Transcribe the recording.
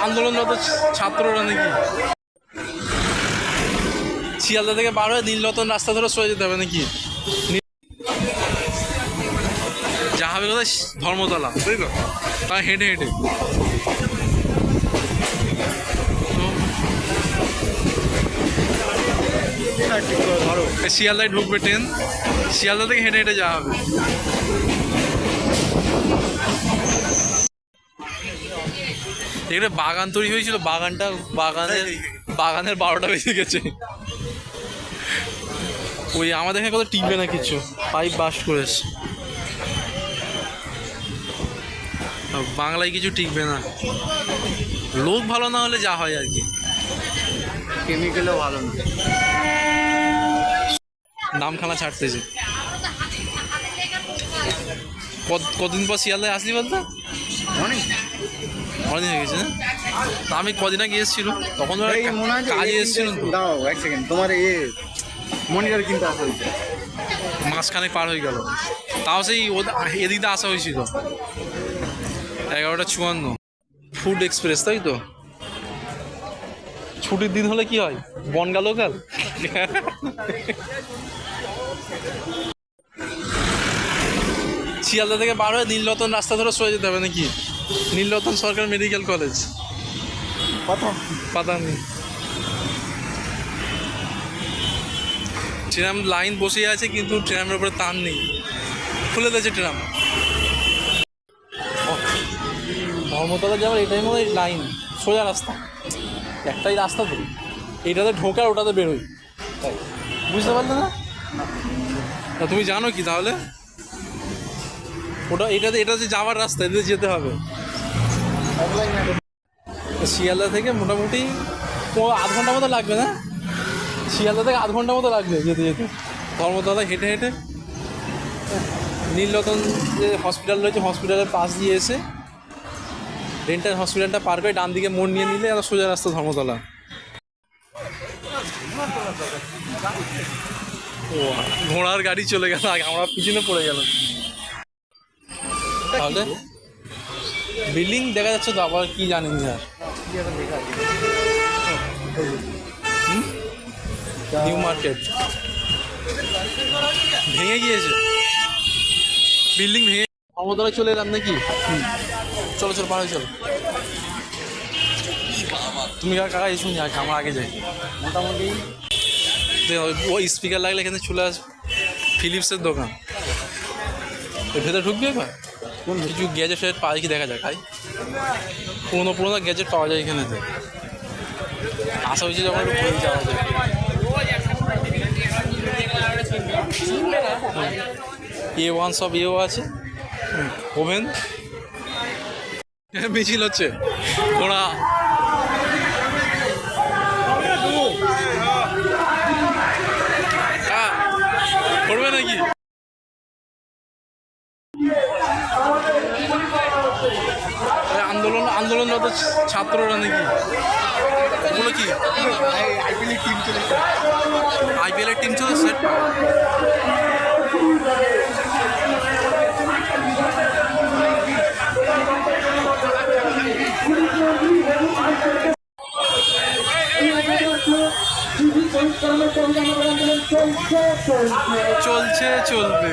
আন্দোলনরত ছাত্ররা নাকি শিয়ালদা থেকে বার হয়ে নীলরতন রাস্তা ধরে সরে যেতে হবে নাকি? যা হবে কোথায়? ধর্মতলা, বুঝলো? তাই হেঁটে হেঁটে শিয়ালদায় ঢুকবে ট্রেন, শিয়ালদা থেকে হেঁটে হেঁটে যাওয়া হবে। এখানে বাগান তৈরি হয়েছিল, বাগানের 12টা বেজে গেছে। ওই আমাদের এখানে কত টিকবে না কিছু, পাইপ বাস্ট করেছে। বাংলায় কিছু টিকবে না, লোক ভালো না হলে যা হয় আর কি। কেমিক্যালও ভালো না, নামখানা ছাড়তেছে। কদিন পর শিয়ালদায় আসলি বলতো? অনেকদিন হয়ে গেছে না? আমি কদিন আগে এসেছিল, তখন কাজে এসেছিলাম তো। দাও এক সেকেন্ড, তোমার মনিটর কিনতে আসা হয়েছে, মাঝখানে পার হয়ে গেল, তাও সেই এদিক দিয়ে আসা হয়েছিল। 11:54 ফুড এক্সপ্রেস, তাই তো? ছুটির দিন হলে কি হয়, বনগা লোকাল। শিয়ালদা থেকে বার হয়ে নীলরতন রাস্তা ধরে সরে যেতে হবে নাকি? নীলরতন সরকার মেডিকেল কলেজ, পাতা নেই। ট্রাম লাইন বসে আছে কিন্তু ট্রামের উপরে তার নেই, খুলে দিয়েছে ট্রাম। ধর্মতলা যাওয়ার এটাই মনে হয় লাইন, সোজা রাস্তা, একটাই রাস্তা তো, এইটাতে ঢোকার ওটাতে বেরোই, তাই বুঝতে পারলে না? তুমি জানো কি তাহলে? ওটা এটাতে যাওয়ার রাস্তা, এটাতে যেতে হবে। শিয়ালদা থেকে মোটামুটি আধ ঘন্টা মতো লাগবে না? শিয়ালদা থেকে আধ ঘন্টা মতো লাগবে যেতে যেতে, ধর্মতলা হেঁটে হেঁটে। নীলরতন যে হসপিটাল রয়েছে, হসপিটালের পাশ দিয়ে এসে ডেন্টাল হসপিটালটা পার করে ডান দিকে মোড় নিয়ে নিলে আর সোজা রাস্তা ধর্মতলা। ও ঘোড়ার গাড়ি চলে গেল, আগে আমরা পিছনে পড়ে গেল। তাহলে বিল্ডিং দেখা যাচ্ছে তো, আবার কি জানি না। নিউ মার্কেট ভেঙে গিয়েছে, বিল্ডিং ভেঙে ধর্মতলায় চলে এলাম নাকি? চলো চলো, পাহাড়ে চলো। তুমি কাকা এই শুনি আগে, আমরা আগে যাই। মোটামুটি ওই স্পিকার লাগলে এখানে চলে আসবে, ফিলিপসের দোকান। ওই ভেতরে ঢুকবে এবার, কিছু গ্যাজেট পাওয়া কি দেখা যায়, খাই পুরোনো গ্যাজেট পাওয়া যায় এখানে। আশা হয়েছে যখন একটু ঘুরে যাওয়া যায়। A1 সব এও আছে, ওভেন। মিছিল হচ্ছে, ওরা করবে নাকি? আন্দোলনরত ছাত্ররা নাকি? ওগুলো কি আইপিএলের টিম চলেছে? চলছে চলবে।